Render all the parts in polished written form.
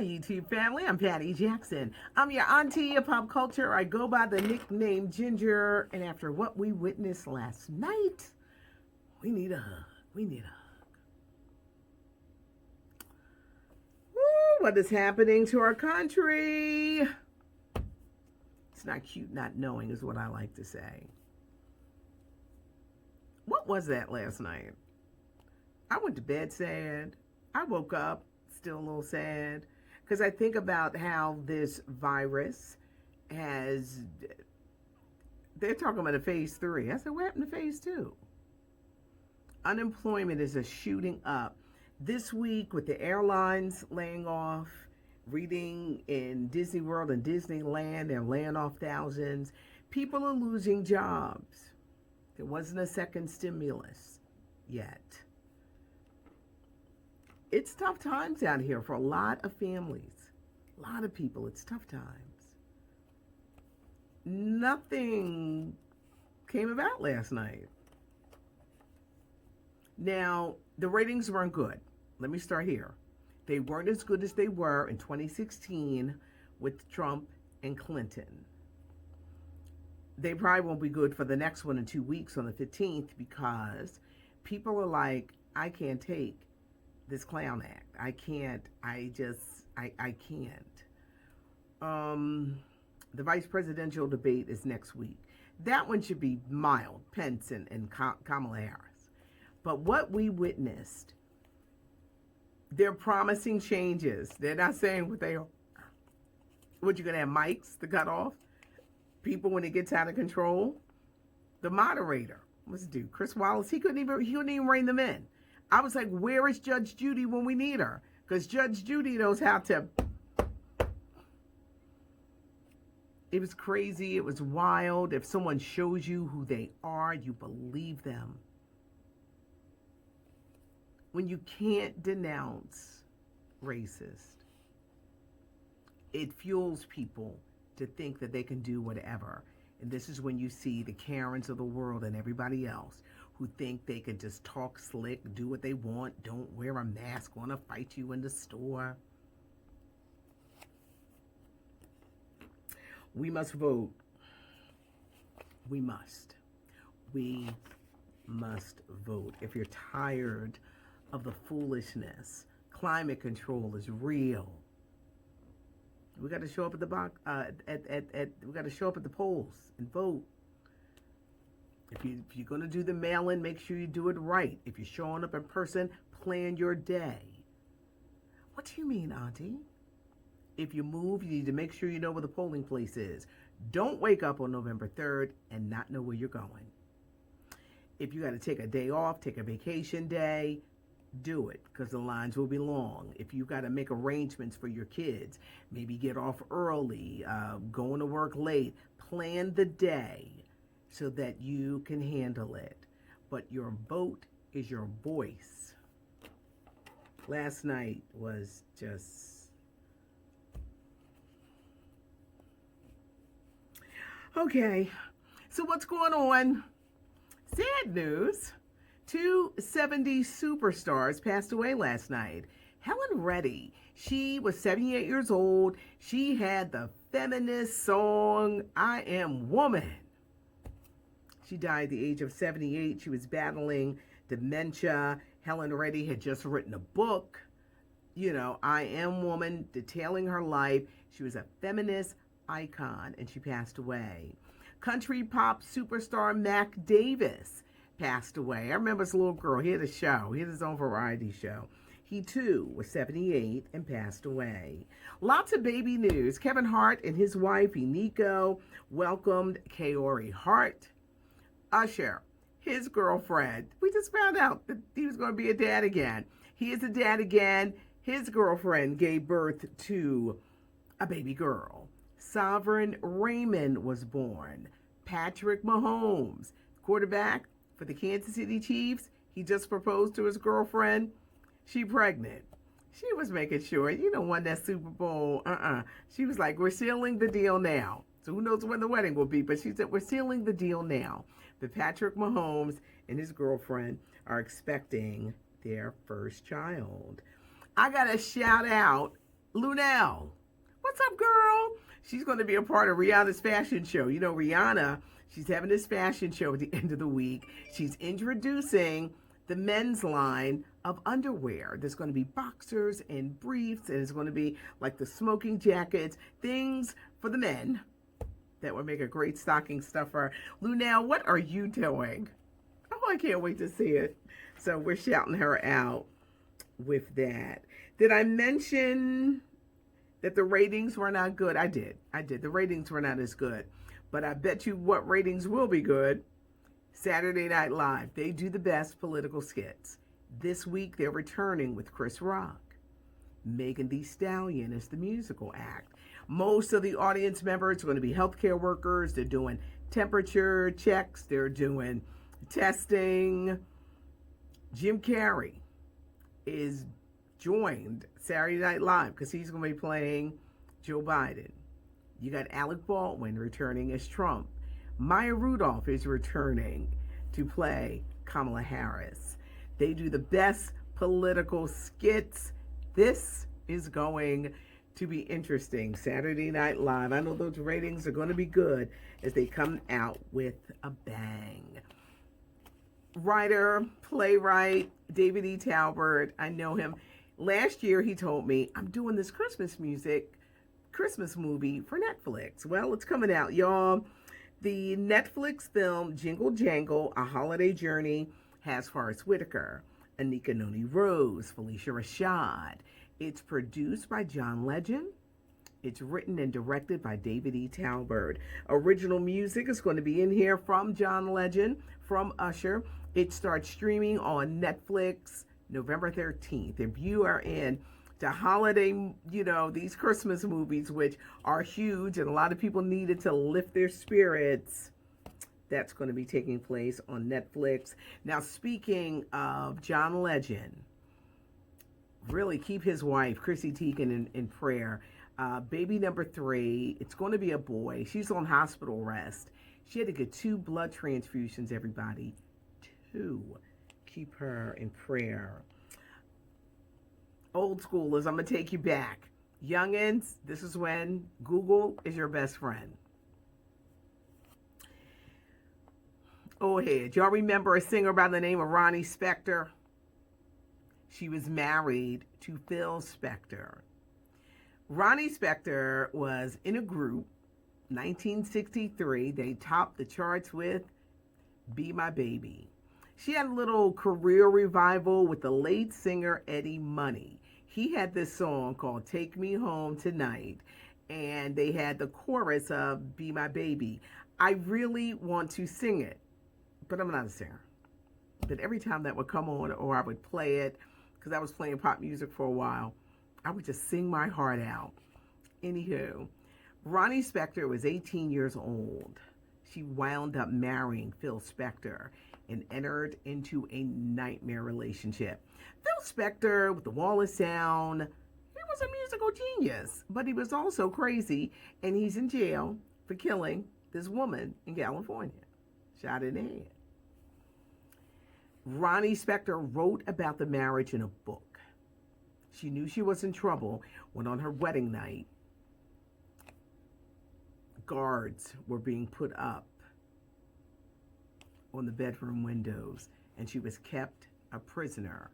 Hi, YouTube family. I'm Patty Jackson. I'm your auntie of pop culture. I go by the nickname Ginger. And after what we witnessed last night, we need a hug. We need a hug. Woo, what is happening to our country? It's not cute not knowing, is what I like to say. What was that last night? I went to bed sad. I woke up still a little sad because I think about how this virus has, they're talking about a phase 3. I said, what happened to phase 2? Unemployment is just shooting up. This week, with the airlines laying off, reading in Disney World and Disneyland, they're laying off thousands. People are losing jobs. There wasn't a second stimulus yet. It's tough times out here for a lot of families, a lot of people. It's tough times. Nothing came about last night. Now, the ratings weren't good. Let me start here. They weren't as good as they were in 2016 with Trump and Clinton. They probably won't be good for the next one in 2 weeks on the 15th because people are like, I can't take this clown act. I can't. I can't. The vice presidential debate is next week. That one should be mild, Pence and Kamala Harris. But what we witnessed, they're promising changes. They're not saying what they are. What, you're going to have mics to cut off people when it gets out of control? The moderator, what's the dude? Chris Wallace, he couldn't even rein them in. I was like, where is Judge Judy when we need her? Because Judge Judy knows how to. It was crazy. It was wild. If someone shows you who they are, you believe them. When you can't denounce racist, it fuels people to think that they can do whatever. And this is when you see the Karens of the world and everybody else who think they can just talk slick, do what they want, don't wear a mask, want to fight you in the store. We must vote. We must. We must vote. If you're tired of the foolishness, climate control is real. We got to show up at the we got to show up at the polls and vote. If you're going to do the mail-in, make sure you do it right. If you're showing up in person, plan your day. What do you mean, Auntie? If you move, you need to make sure you know where the polling place is. Don't wake up on November 3rd and not know where you're going. If you got to take a day off, take a vacation day, do it, because the lines will be long. If you got to make arrangements for your kids, maybe get off early, going to work late, plan the day so that you can handle it. But your vote is your voice. Last night was just... Okay, so what's going on? Sad news. 2 70s superstars passed away last night. Helen Reddy, she was 78 years old. She had the feminist song, I Am Woman. She died at the age of 78. She was battling dementia. Helen Reddy had just written a book, I Am Woman, detailing her life. She was a feminist icon, and she passed away. Country pop superstar Mac Davis passed away. I remember as a little girl, he had a show. He had his own variety show. He, too, was 78 and passed away. Lots of baby news. Kevin Hart and his wife, Eniko, welcomed Kaori Hart. Usher, his girlfriend, we just found out that he was going to be a dad again. He is a dad again. His girlfriend gave birth to a baby girl. Sovereign Raymond was born. Patrick Mahomes, quarterback for the Kansas City Chiefs, he just proposed to his girlfriend. She pregnant. She was making sure, won that Super Bowl. She was like, we're sealing the deal now. So who knows when the wedding will be, but she said, we're sealing the deal now. But Patrick Mahomes and his girlfriend are expecting their first child. I got to shout out Lunel. What's up, girl? She's going to be a part of Rihanna's fashion show. You know, Rihanna, she's having this fashion show at the end of the week. She's introducing the men's line of underwear. There's going to be boxers and briefs, and it's going to be like the smoking jackets, things for the men that would make a great stocking stuffer. Lunel, what are you doing? Oh, I can't wait to see it. So we're shouting her out with that. Did I mention that the ratings were not good? I did. The ratings were not as good. But I bet you what ratings will be good. Saturday Night Live. They do the best political skits. This week they're returning with Chris Rock. Megan Thee Stallion is the musical act. Most of the audience members are going to be healthcare workers. They're doing temperature checks. They're doing testing. Jim Carrey is joined Saturday Night Live because he's going to be playing Joe Biden. You got Alec Baldwin returning as Trump. Maya Rudolph is returning to play Kamala Harris. They do the best political skits. This is going to be interesting. Saturday Night Live. I know those ratings are going to be good as they come out with a bang. Writer, playwright, David E. Talbert. I know him. Last year he told me, I'm doing this Christmas movie for Netflix. Well, it's coming out, y'all. The Netflix film Jingle Jangle, A Holiday Journey has Forrest Whitaker, Anika Noni Rose, Felicia Rashad. It's produced by John Legend. It's written and directed by David E. Talbert. Original music is going to be in here from John Legend, from Usher. It starts streaming on Netflix November 13th. If you are in the holiday, these Christmas movies, which are huge and a lot of people needed to lift their spirits, that's going to be taking place on Netflix. Now, speaking of John Legend, really keep his wife, Chrissy Teigen, in prayer. Baby number 3, it's going to be a boy. She's on hospital arrest. She had to get 2 blood transfusions, everybody. 2. Keep her in prayer. Old schoolers, I'm going to take you back. Youngins, this is when Google is your best friend. Oh, ahead. Y'all remember a singer by the name of Ronnie Spector? She was married to Phil Spector. Ronnie Spector was in a group, 1963. They topped the charts with Be My Baby. She had a little career revival with the late singer Eddie Money. He had this song called Take Me Home Tonight, and they had the chorus of Be My Baby. I really want to sing it, but I'm not a singer. But every time that would come on, or I would play it, because I was playing pop music for a while, I would just sing my heart out. Anywho, Ronnie Spector was 18 years old. She wound up marrying Phil Spector and entered into a nightmare relationship. Phil Spector, with the Wall of Sound, he was a musical genius, but he was also crazy, and he's in jail for killing this woman in California. Shot in the head. Ronnie Spector wrote about the marriage in a book. She knew she was in trouble when on her wedding night, guards were being put up on the bedroom windows, and she was kept a prisoner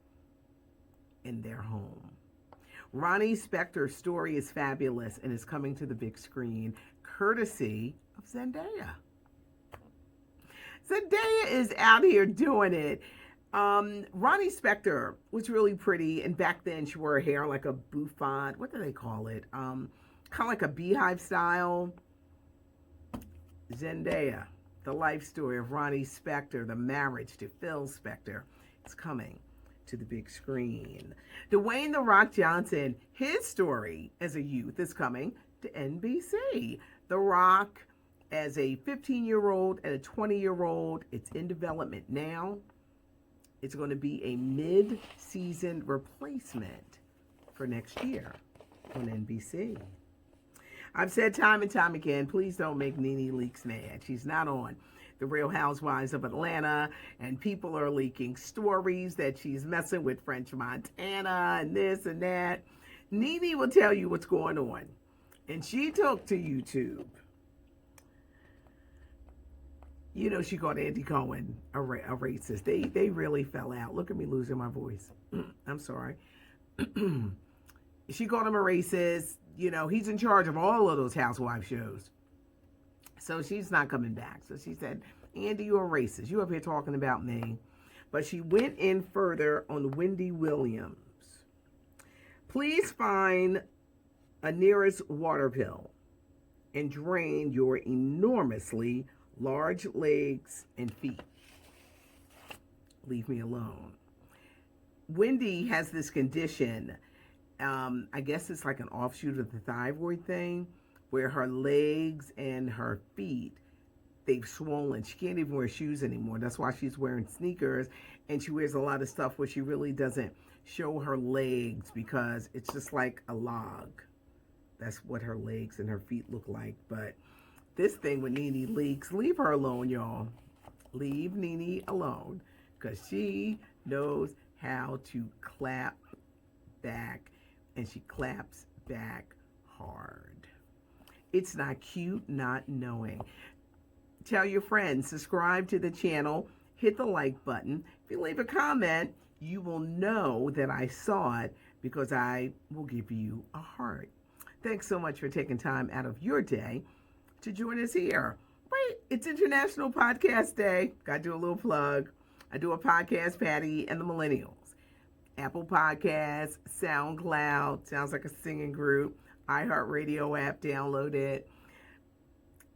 in their home. Ronnie Spector's story is fabulous and is coming to the big screen courtesy of Zendaya. Zendaya is out here doing it. Ronnie Spector was really pretty, and back then she wore her hair like a bouffant. What do they call it? Kind of like a beehive style. Zendaya, the life story of Ronnie Spector, the marriage to Phil Spector, is coming to the big screen. Dwayne "The Rock" Johnson, his story as a youth is coming to NBC. The Rock, as a 15-year-old and a 20-year-old, it's in development now. It's going to be a mid-season replacement for next year on NBC. I've said time and time again, please don't make Nene Leakes mad. She's not on The Real Housewives of Atlanta, and people are leaking stories that she's messing with French Montana and this and that. Nene will tell you what's going on. And she took to YouTube. You know, she called Andy Cohen a racist. They really fell out. Look at me losing my voice. I'm sorry. She called him a racist. You know, he's in charge of all of those housewife shows. So she's not coming back. So she said, Andy, you're a racist. You up here talking about me. But she went in further on Wendy Williams. Please find a nearest water pill and drain your enormously large legs and feet. Leave me alone. Wendy has this condition. I guess it's like an offshoot of the thyroid thing, where her legs and her feet, they've swollen. She can't even wear shoes anymore. That's why she's wearing sneakers, and she wears a lot of stuff where she really doesn't show her legs because it's just like a log. That's what her legs and her feet look like. But this thing with Nene Leakes, leave her alone, y'all. Leave Nene alone, because she knows how to clap back, and she claps back hard. It's not cute not knowing. Tell your friends, subscribe to the channel, hit the like button. If you leave a comment, you will know that I saw it, because I will give you a heart. Thanks so much for taking time out of your day to join us here. Wait, it's International Podcast Day. Got to do a little plug. I do a podcast, Patty and the Millennials. Apple Podcasts, SoundCloud, sounds like a singing group, iHeartRadio app, download it.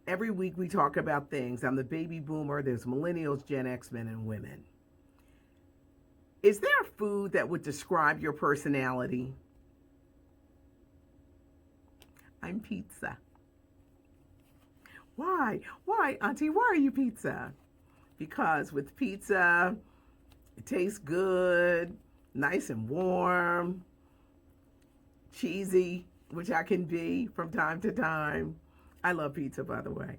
Every week we talk about things. I'm the baby boomer. There's millennials, Gen X, men, and women. Is there a food that would describe your personality? I'm pizza. Why? Why, Auntie? Why are you pizza? Because with pizza, it tastes good, nice and warm, cheesy, which I can be from time to time. I love pizza, by the way.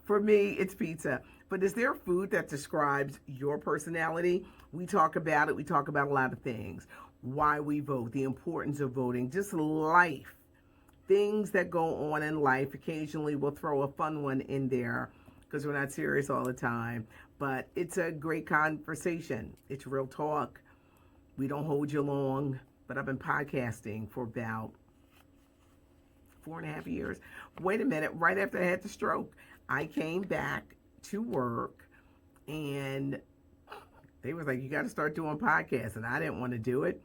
For me, it's pizza. But is there a food that describes your personality? We talk about it. We talk about a lot of things. Why we vote, the importance of voting, just life. Things that go on in life. Occasionally we'll throw a fun one in there because we're not serious all the time. But it's a great conversation. It's real talk. We don't hold you long. But I've been podcasting for about 4.5 years. Wait a minute. Right after I had the stroke, I came back to work and they was like, you got to start doing podcasts. And I didn't want to do it.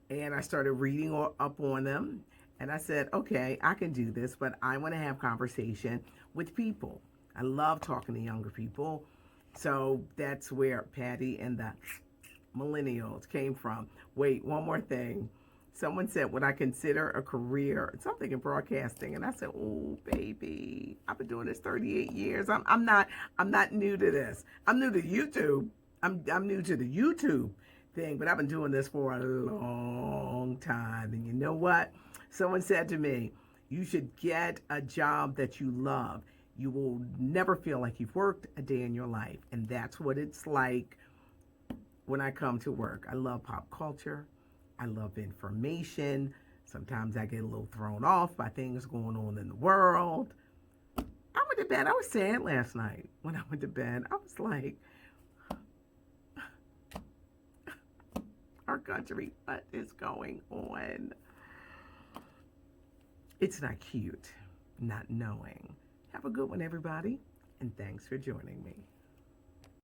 And I started reading up on them. And I said, okay, I can do this, but I want to have conversation with people. I love talking to younger people. So that's where Patty and the Millennials came from. Wait, one more thing. Someone said, would I consider a career, something in broadcasting? And I said, oh, baby, I've been doing this 38 years. I'm not new to this. I'm new to YouTube. I'm new to the YouTube thing, but I've been doing this for a long time. And you know what? Someone said to me, you should get a job that you love. You will never feel like you've worked a day in your life. And that's what it's like when I come to work. I love pop culture. I love information. Sometimes I get a little thrown off by things going on in the world. I went to bed. I was sad last night when I went to bed. I was like, our country, what is going on? It's not cute not knowing. Have a good one, everybody, and thanks for joining me.